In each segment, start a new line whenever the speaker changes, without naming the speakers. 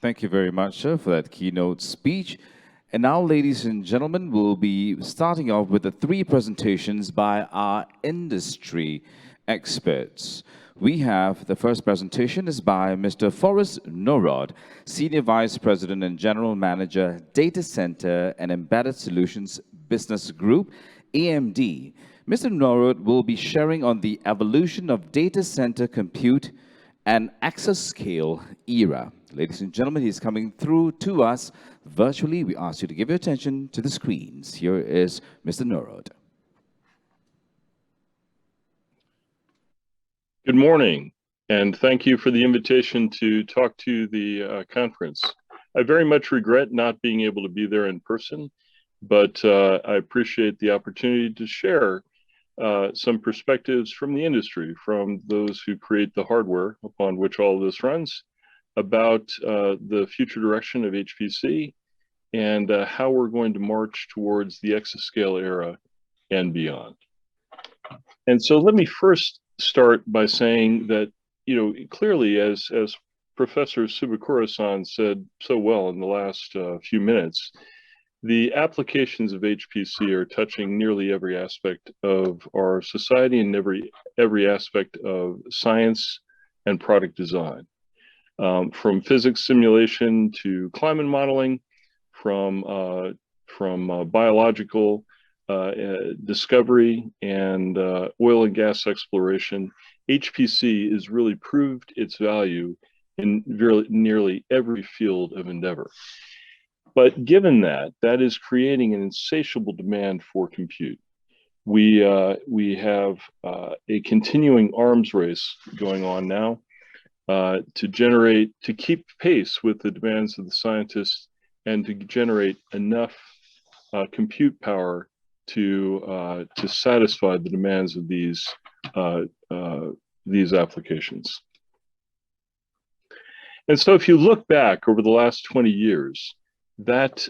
Thank you very much, sir, for that keynote speech. And now, ladies and gentlemen, we'll be starting off with the three presentations by our industry experts. We have the first presentation is by Mr. Forrest Norrod, Senior Vice President and General Manager, Data Center and Embedded Solutions Business Group, AMD. Mr. Norrod will be sharing on the evolution of data center compute and Exascale era. Ladies and gentlemen, he's coming through to us virtually. We ask you to give your attention to the screens. Here is Mr. Norrod.
Good morning, and thank you for the invitation to talk to the conference. I very much regret not being able to be there in person, but I appreciate the opportunity to share some perspectives from the industry, from those who create the hardware upon which all of this runs, about the future direction of HPC and how we're going to march towards the exascale era and beyond. And so let me first start by saying that, clearly, as Professor Subakura-san said so well in the last few minutes, the applications of HPC are touching nearly every aspect of our society and every aspect of science and product design. From physics simulation to climate modeling, from biological discovery and oil and gas exploration, HPC has really proved its value in nearly every field of endeavor. But given that is creating an insatiable demand for compute. We have a continuing arms race going on now to keep pace with the demands of the scientists and to generate enough compute power to satisfy the demands of these applications. And so if you look back over the last 20 years, that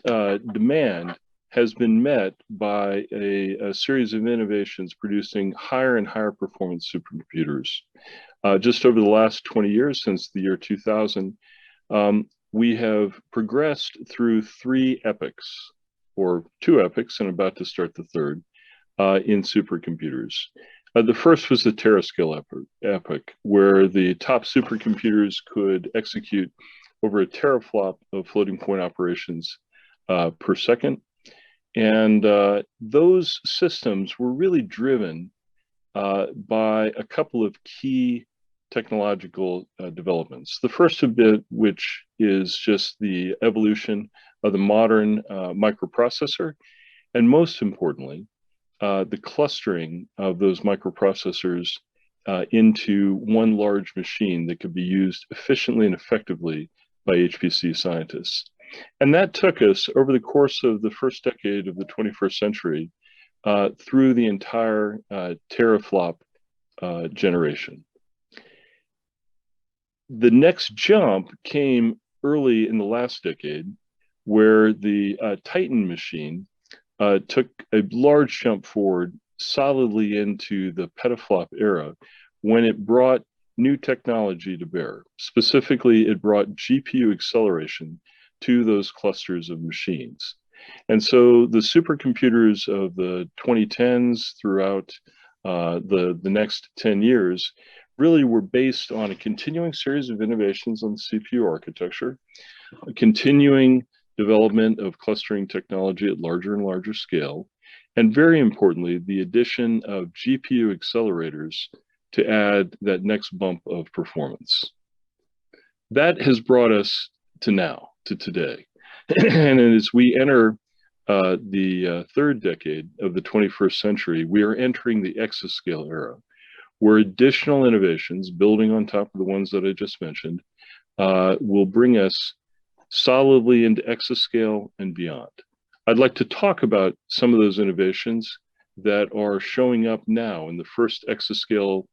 demand has been met by a series of innovations producing higher and higher performance supercomputers. Just over the last 20 years, since the year 2000, we have progressed through three epochs, or two epochs, and about to start the third, in supercomputers. The first was the terascale epoch, where the top supercomputers could execute over a teraflop of floating point operations per second. And those systems were really driven by a couple of key technological developments. The first of which is just the evolution of the modern microprocessor, and most importantly, the clustering of those microprocessors into one large machine that could be used efficiently and effectively by HPC scientists. And that took us over the course of the first decade of the 21st century through the entire teraflop generation. The next jump came early in the last decade, where the Titan machine took a large jump forward solidly into the petaflop era, when it brought new technology to bear. Specifically, it brought GPU acceleration to those clusters of machines. And so the supercomputers of the 2010s throughout the next 10 years really were based on a continuing series of innovations on the CPU architecture, a continuing development of clustering technology at larger and larger scale, and very importantly, the addition of GPU accelerators to add that next bump of performance. That has brought us to now, to today. And as we enter the third decade of the 21st century, we are entering the exascale era, where additional innovations, building on top of the ones that I just mentioned, will bring us solidly into exascale and beyond. I'd like to talk about some of those innovations that are showing up now in the first exascale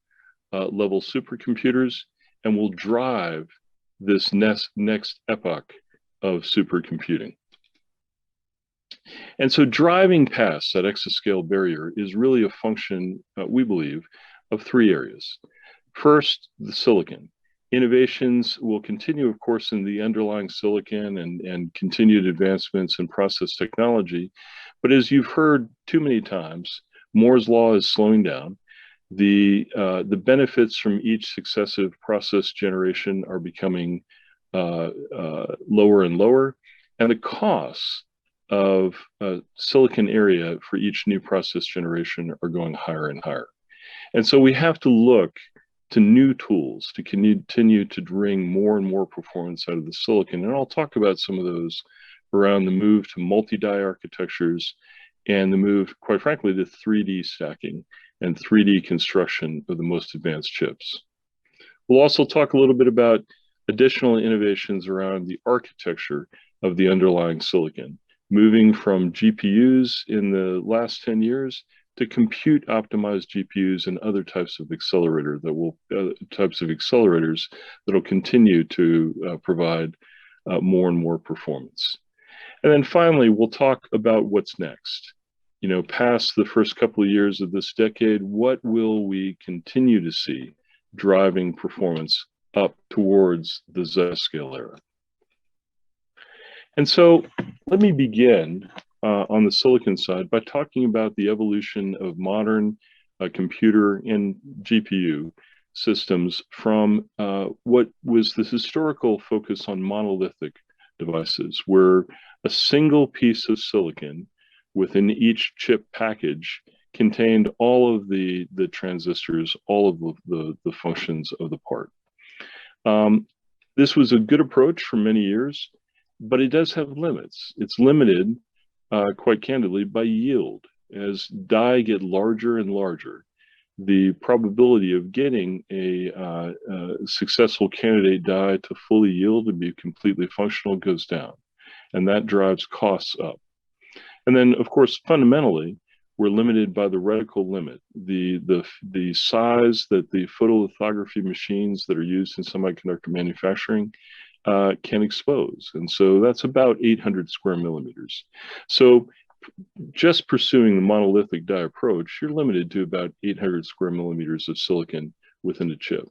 level supercomputers and will drive this next epoch of supercomputing. And so driving past that exascale barrier is really a function, we believe, of three areas. First, the silicon. Innovations will continue, of course, in the underlying silicon and continued advancements in process technology. But as you've heard too many times, Moore's law is slowing down. The benefits from each successive process generation are becoming lower and lower, and the costs of silicon area for each new process generation are going higher and higher. And so we have to look to new tools to continue to bring more and more performance out of the silicon. And I'll talk about some of those around the move to multi-die architectures and the move, quite frankly, to 3D stacking and 3D construction of the most advanced chips. We'll also talk a little bit about additional innovations around the architecture of the underlying silicon, moving from GPUs in the last 10 years to compute optimized GPUs and other types of accelerators that will continue to provide more and more performance. And then finally, we'll talk about what's next. You know, past the first couple of years of this decade, what will we continue to see driving performance up towards the Exascale era? And so let me begin on the silicon side by talking about the evolution of modern computer and GPU systems from what was the historical focus on monolithic devices, where a single piece of silicon within each chip package contained all of the transistors, all of the functions of the part. This was a good approach for many years, but it does have limits. It's limited, quite candidly, by yield. As die get larger and larger, the probability of getting a successful candidate die to fully yield and be completely functional goes down, and that drives costs up. And then, of course, fundamentally, we're limited by the reticle limit, the size that the photolithography machines that are used in semiconductor manufacturing can expose. And so that's about 800 square millimeters. So just pursuing the monolithic die approach, you're limited to about 800 square millimeters of silicon within a chip.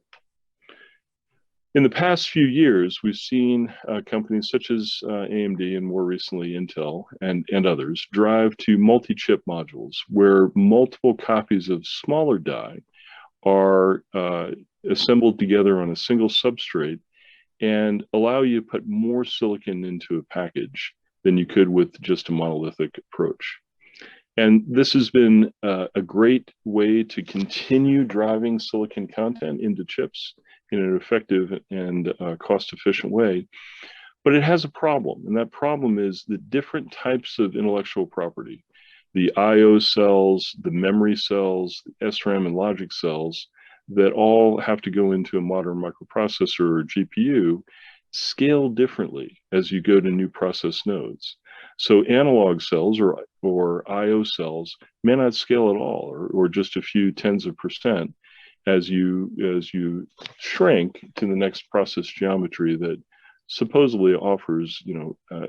In the past few years, we've seen companies such as AMD and more recently Intel and others drive to multi-chip modules where multiple copies of smaller die are assembled together on a single substrate and allow you to put more silicon into a package than you could with just a monolithic approach. And this has been a great way to continue driving silicon content into chips in an effective and cost-efficient way. But it has a problem, and that problem is the different types of intellectual property, the I/O cells, the memory cells, the SRAM and logic cells, that all have to go into a modern microprocessor or GPU, scale differently as you go to new process nodes. So analog cells or I/O cells may not scale at all, or just a few tens of percent as you shrink to the next process geometry that supposedly offers,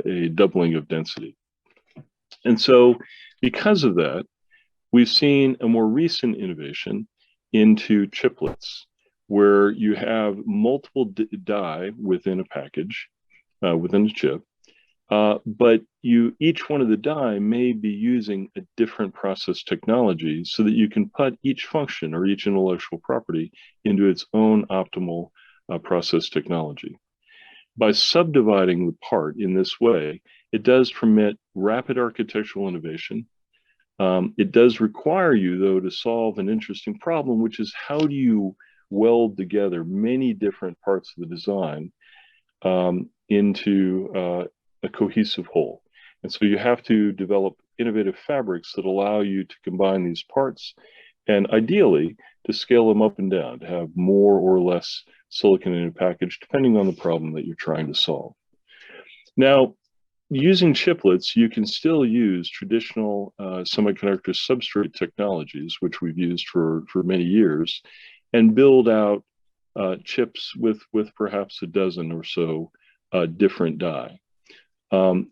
a doubling of density. And so because of that, we've seen a more recent innovation into chiplets, where you have multiple die within a package, within a chip, but each one of the die may be using a different process technology so that you can put each function or each intellectual property into its own optimal process technology. By subdividing the part in this way, it does permit rapid architectural innovation. It does require you, though, to solve an interesting problem, which is how do you weld together many different parts of the design into a cohesive whole. And so you have to develop innovative fabrics that allow you to combine these parts and ideally to scale them up and down, to have more or less silicon in a package, depending on the problem that you're trying to solve. Now, using chiplets, you can still use traditional semiconductor substrate technologies, which we've used for many years, and build out chips with perhaps a dozen or so different die.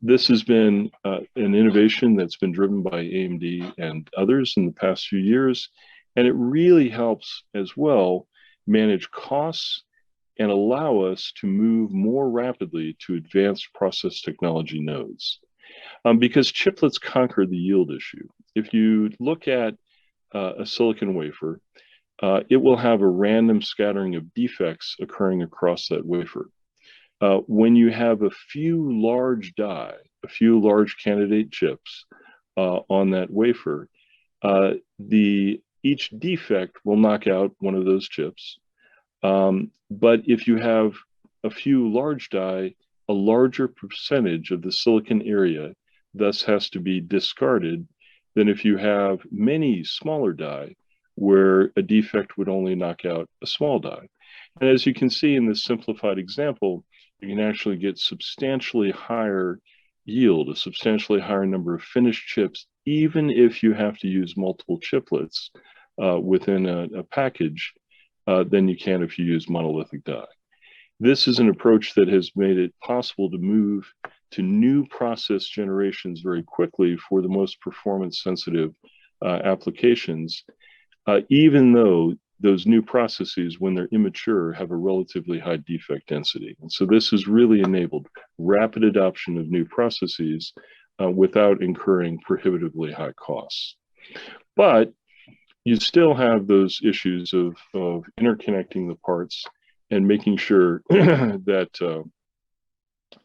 This has been an innovation that's been driven by AMD and others in the past few years, and it really helps as well manage costs and allow us to move more rapidly to advanced process technology nodes. Because chiplets conquer the yield issue. If you look at a silicon wafer, it will have a random scattering of defects occurring across that wafer. When you have a few large die, a few large candidate chips on that wafer, each defect will knock out one of those chips. But if you have a few large die, a larger percentage of the silicon area thus has to be discarded than if you have many smaller die where a defect would only knock out a small die. And as you can see in this simplified example, you can actually get substantially higher yield, a substantially higher number of finished chips, even if you have to use multiple chiplets within a package than you can if you use monolithic die. This is an approach that has made it possible to move to new process generations very quickly for the most performance sensitive applications, even though those new processes, when they're immature, have a relatively high defect density. And so this has really enabled rapid adoption of new processes without incurring prohibitively high costs. But you still have those issues of interconnecting the parts and making sure that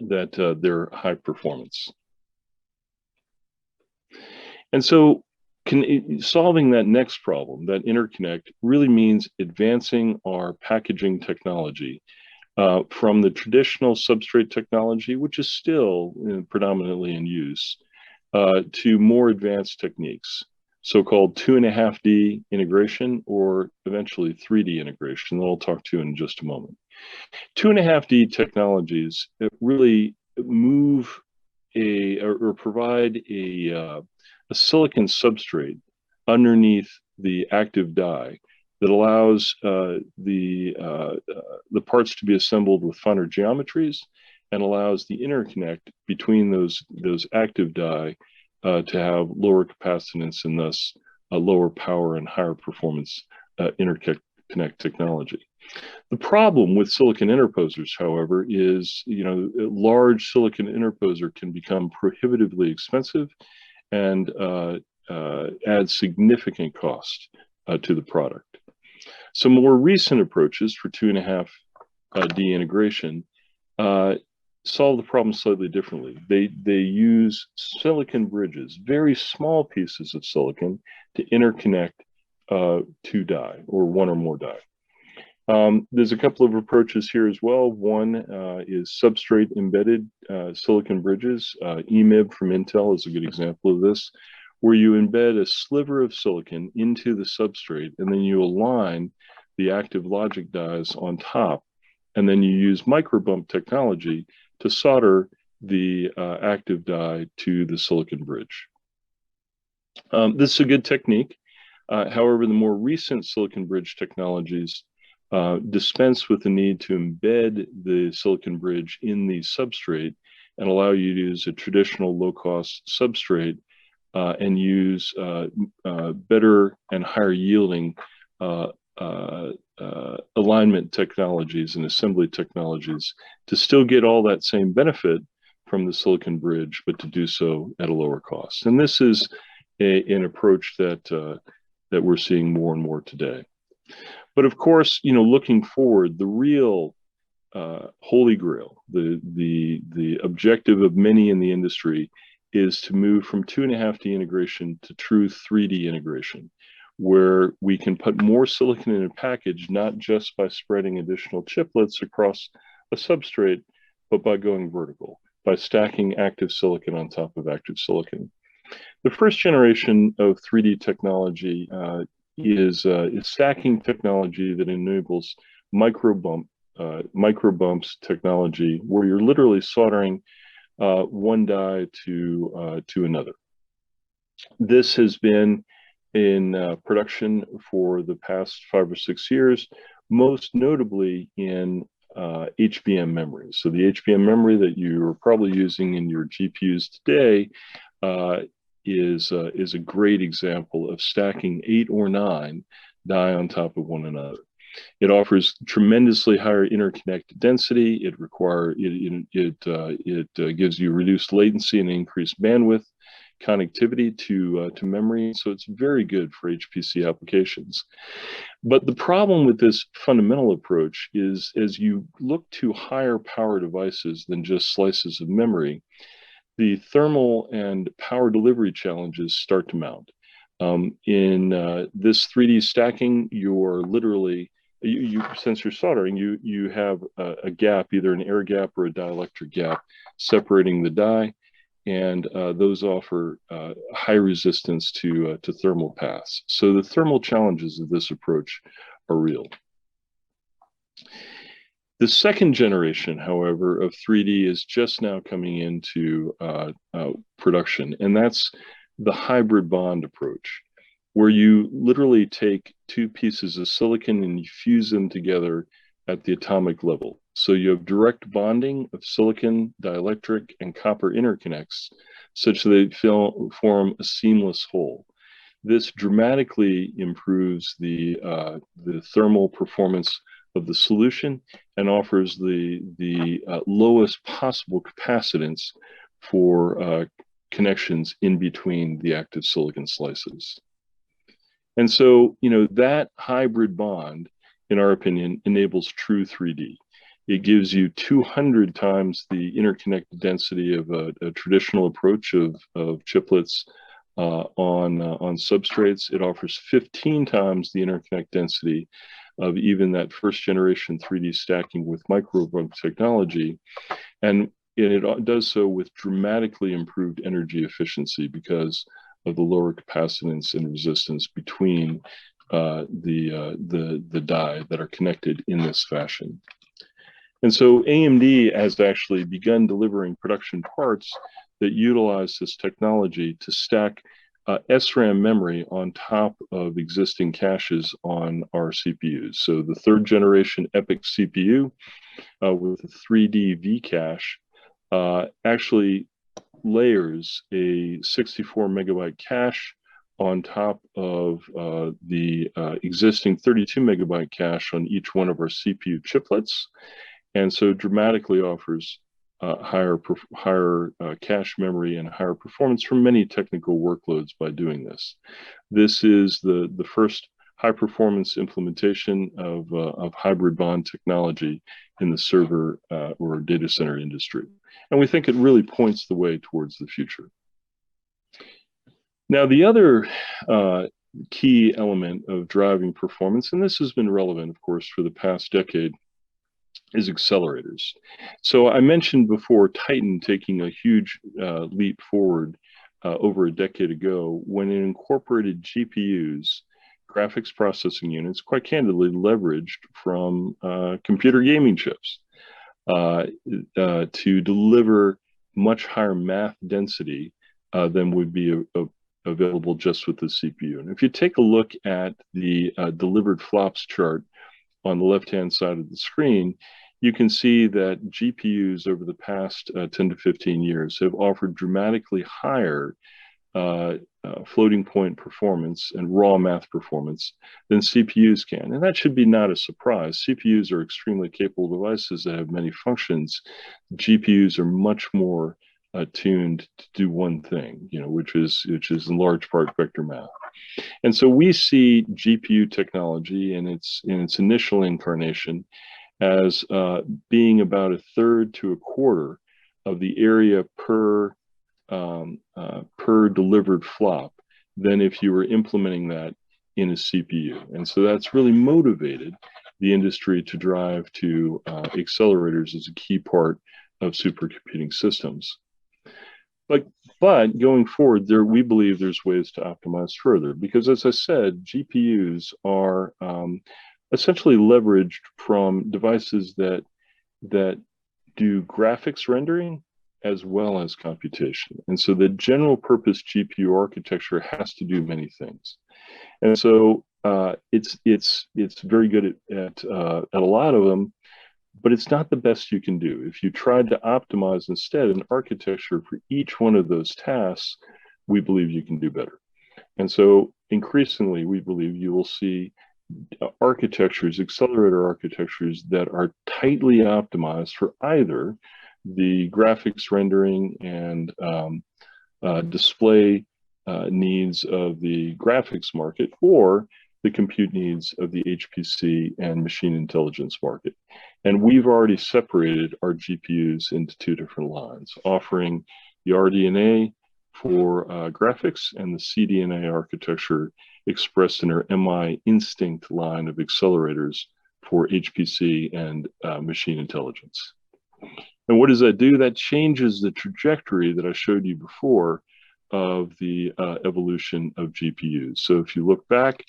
they're high performance. And so solving that next problem, that interconnect, really means advancing our packaging technology from the traditional substrate technology, which is still predominantly in use, to more advanced techniques, so-called 2.5D integration, or eventually 3D integration that I'll talk to in just a moment. 2.5D technologies really move or provide a silicon substrate underneath the active die that allows the parts to be assembled with finer geometries and allows the interconnect between those active die to have lower capacitance and thus a lower power and higher performance interconnect technology. The problem with silicon interposers, however, is a large silicon interposer can become prohibitively expensive and add significant cost to the product. Some more recent approaches for 2.5D integration solve the problem slightly differently. They use silicon bridges, very small pieces of silicon, to interconnect two die or one or more die. There's a couple of approaches here as well. One is substrate embedded silicon bridges. EMIB from Intel is a good example of this, where you embed a sliver of silicon into the substrate and then you align the active logic dies on top, and then you use microbump technology to solder the active die to the silicon bridge. This is a good technique. However, the more recent silicon bridge technologies dispense with the need to embed the silicon bridge in the substrate and allow you to use a traditional low-cost substrate and use better and higher yielding alignment technologies and assembly technologies to still get all that same benefit from the silicon bridge, but to do so at a lower cost. And this is an approach that we're seeing more and more today. But of course, looking forward, the real holy grail, the objective of many in the industry is to move from 2.5D integration to true 3D integration, where we can put more silicon in a package, not just by spreading additional chiplets across a substrate, but by going vertical, by stacking active silicon on top of active silicon. The first generation of 3D technology is stacking technology that enables microbumps technology, where you're literally soldering one die to another. This has been in production for the past 5 or 6 years, most notably in HBM memories. So the HBM memory that you're probably using in your GPUs today is a great example of stacking 8 or 9 die on top of one another. It offers tremendously higher interconnect density. It gives you reduced latency and increased bandwidth, connectivity to memory. So it's very good for HPC applications. But the problem with this fundamental approach is, as you look to higher power devices than just slices of memory, the thermal and power delivery challenges start to mount. In this 3D stacking, you're literally, since you're soldering, you have a gap, either an air gap or a dielectric gap, separating the die, and those offer high resistance to thermal paths. So the thermal challenges of this approach are real. The second generation, however, of 3D is just now coming into production, and that's the hybrid bond approach, where you literally take two pieces of silicon and you fuse them together at the atomic level. So you have direct bonding of silicon, dielectric, and copper interconnects, such that they form a seamless whole. This dramatically improves the thermal performance of the solution and offers the lowest possible capacitance for connections in between the active silicon slices. And so, that hybrid bond, in our opinion, enables true 3D. It gives you 200 times the interconnect density of a traditional approach of chiplets on substrates. It offers 15 times the interconnect density of even that first generation 3D stacking with microbump technology. And it does so with dramatically improved energy efficiency because of the lower capacitance and resistance between the die that are connected in this fashion. And so AMD has actually begun delivering production parts that utilize this technology to stack SRAM memory on top of existing caches on our CPUs. So the third generation EPYC CPU with a 3D V cache actually layers a 64 megabyte cache on top of the existing 32 megabyte cache on each one of our CPU chiplets, and so dramatically offers higher cache memory and higher performance for many technical workloads by doing this. This is the first high performance implementation of hybrid bond technology in the server or data center industry. And we think it really points the way towards the future. Now, the other key element of driving performance, and this has been relevant, of course, for the past decade, is accelerators. So I mentioned before Titan taking a huge leap forward over a decade ago when it incorporated GPUs, graphics processing units, quite candidly leveraged from computer gaming chips to deliver much higher math density than would be available just with the CPU. And if you take a look at the delivered flops chart on the left-hand side of the screen, you can see that GPUs over the past 10 to 15 years have offered dramatically higher floating point performance and raw math performance than CPUs can. And that should be not a surprise. CPUs are extremely capable devices that have many functions. GPUs are much more tuned to do one thing, which is in large part vector math. And so we see GPU technology in its initial incarnation as being about a third to a quarter of the area per delivered flop than if you were implementing that in a CPU. And so that's really motivated the industry to drive to accelerators as a key part of supercomputing systems. But going forward, we believe there's ways to optimize further because, as I said, GPUs are essentially leveraged from devices that do graphics rendering as well as computation. And so the general purpose GPU architecture has to do many things. And so it's very good at a lot of them, but it's not the best you can do. If you tried to optimize instead an architecture for each one of those tasks, we believe you can do better. And so increasingly, we believe you will see architectures, accelerator architectures that are tightly optimized for either the graphics rendering and display needs of the graphics market, or the compute needs of the HPC and machine intelligence market. And we've already separated our GPUs into two different lines, offering the RDNA for graphics and the CDNA architecture expressed in our MI Instinct line of accelerators for HPC and machine intelligence. And what does that do? That changes the trajectory that I showed you before of the evolution of GPUs. So if you look back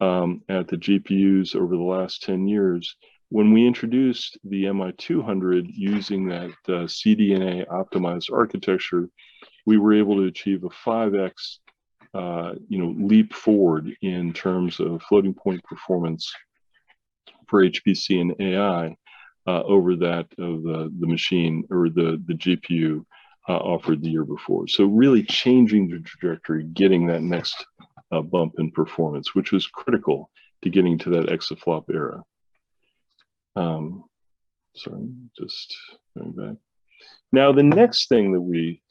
at the GPUs over the last 10 years, when we introduced the MI200 using that CDNA optimized architecture, we were able to achieve a 5x leap forward in terms of floating point performance for HPC and AI over that of the machine or the GPU offered the year before. So really changing the trajectory, getting that next bump in performance, which was critical to getting to that exaflop era. Sorry, just going back. Now, the next thing that we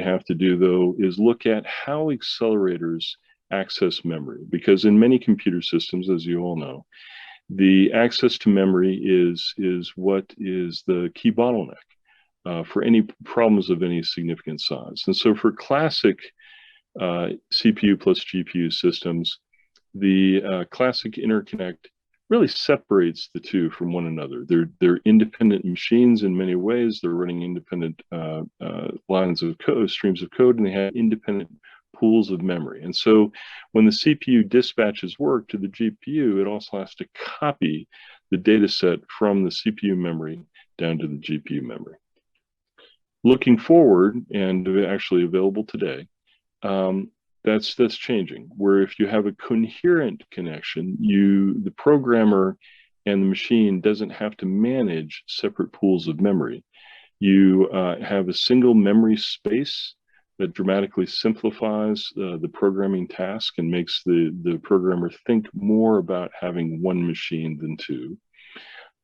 have to do, though, is look at how accelerators access memory, because in many computer systems, as you all know, the access to memory is what is the key bottleneck for any problems of any significant size. And so for classic CPU plus GPU systems, the classic interconnect really separates the two from one another. They're independent machines in many ways. They're running independent lines of code, streams of code, and they have independent pools of memory. And so when the CPU dispatches work to the GPU, it also has to copy the data set from the CPU memory down to the GPU memory. Looking forward, and actually available today, that's changing, where if you have a coherent connection, the programmer and the machine doesn't have to manage separate pools of memory. You have a single memory space that dramatically simplifies the programming task and makes the programmer think more about having one machine than two.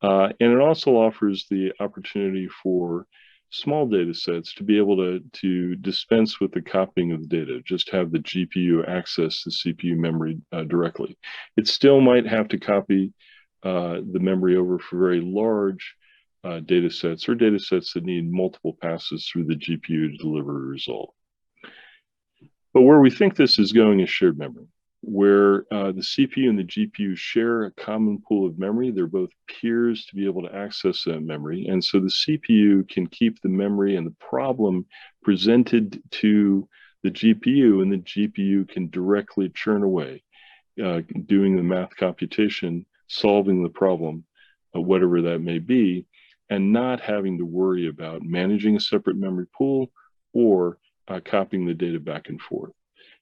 And it also offers the opportunity for small data sets to be able to dispense with the copying of the data, just have the GPU access the CPU memory directly. It still might have to copy the memory over for very large data sets or data sets that need multiple passes through the GPU to deliver a result. But where we think this is going is shared memory, where the CPU and the GPU share a common pool of memory. They're both peers to be able to access that memory. And so the CPU can keep the memory and the problem presented to the GPU, and the GPU can directly churn away, doing the math computation, solving the problem, whatever that may be, and not having to worry about managing a separate memory pool or copying the data back and forth.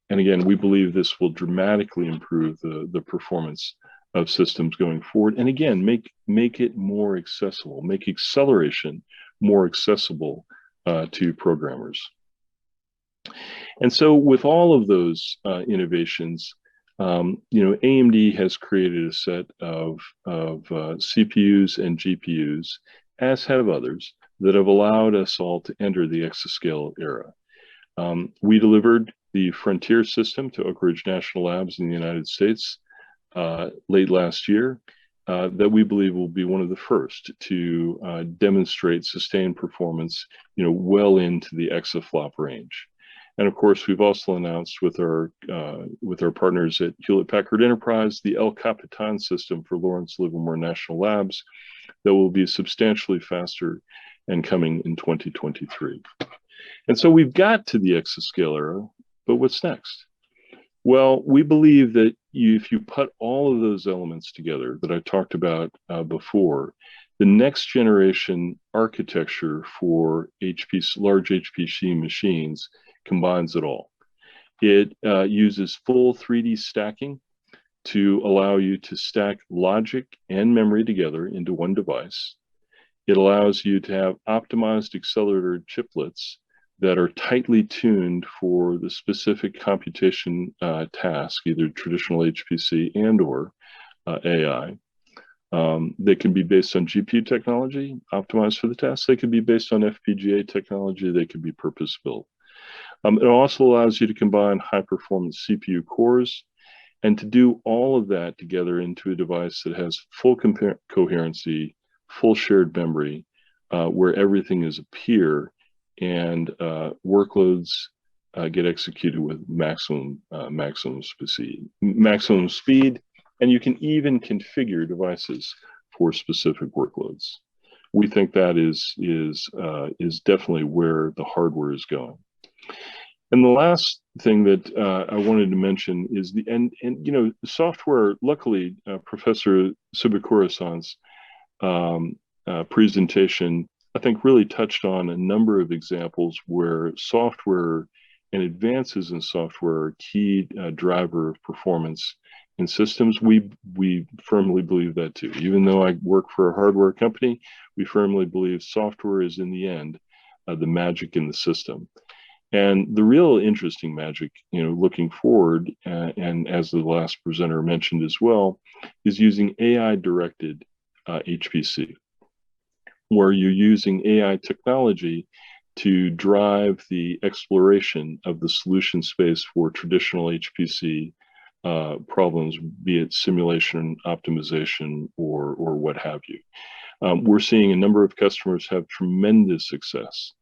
And again, we believe this will dramatically improve the performance of systems going forward. And again, make it more accessible, make acceleration more accessible to programmers. And so with all of those innovations, AMD has created a set of CPUs and GPUs, as have others, that have allowed us all to enter the exascale era. We delivered the Frontier system to Oak Ridge National Labs in the United States late last year, that we believe will be one of the first to demonstrate sustained performance, well into the exaflop range. And of course, we've also announced with our partners at Hewlett Packard Enterprise the El Capitan system for Lawrence Livermore National Labs that will be substantially faster and coming in 2023. And so we've got to the exascale era, but what's next? Well, we believe that if you put all of those elements together that I talked about before, the next generation architecture for large HPC machines combines it all. It uses full 3D stacking to allow you to stack logic and memory together into one device. It allows you to have optimized accelerator chiplets that are tightly tuned for the specific computation task, either traditional HPC and or AI. They can be based on GPU technology, optimized for the task. They can be based on FPGA technology. They can be purpose-built. It also allows you to combine high-performance CPU cores and to do all of that together into a device that has full coherency, full shared memory, where everything is a peer and workloads get executed with maximum speed, and you can even configure devices for specific workloads. We think that is definitely where the hardware is going. And the last thing that I wanted to mention is the software. Luckily, Professor Subakura-san's presentation, I think, really touched on a number of examples where software and advances in software are key driver of performance in systems. We firmly believe that too. Even though I work for a hardware company, we firmly believe software is in the end the magic in the system. And the real interesting magic, looking forward, and as the last presenter mentioned as well, is using AI-directed HPC, where you're using AI technology to drive the exploration of the solution space for traditional HPC problems, be it simulation, optimization, or what have you. We're seeing a number of customers have tremendous success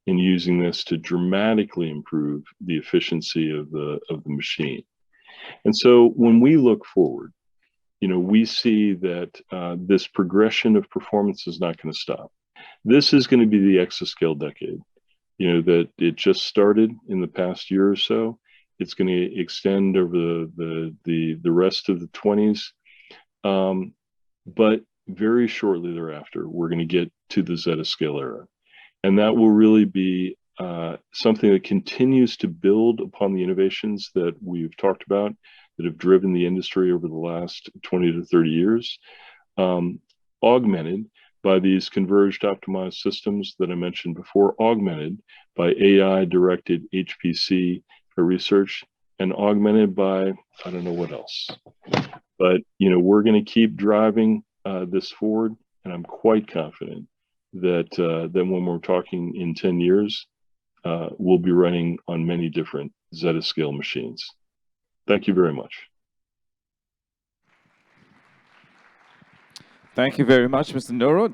in using this to dramatically improve the efficiency of the machine. And so when we look forward, we see that this progression of performance is not going to stop. This is going to be the exascale decade, that it just started in the past year or so. It's going to extend over the rest of the 20s. But very shortly thereafter, we're going to get to the Exascale era. And that will really be something that continues to build upon the innovations that we've talked about that have driven the industry over the last 20 to 30 years, augmented by these converged optimized systems that I mentioned before, augmented by AI-directed HPC research, and augmented by, I don't know what else. But, we're going to keep driving this forward, and I'm quite confident that when we're talking in 10 years, we'll be running on many different Exascale machines. Thank you very much.
Thank you very much, Mr. Norrod.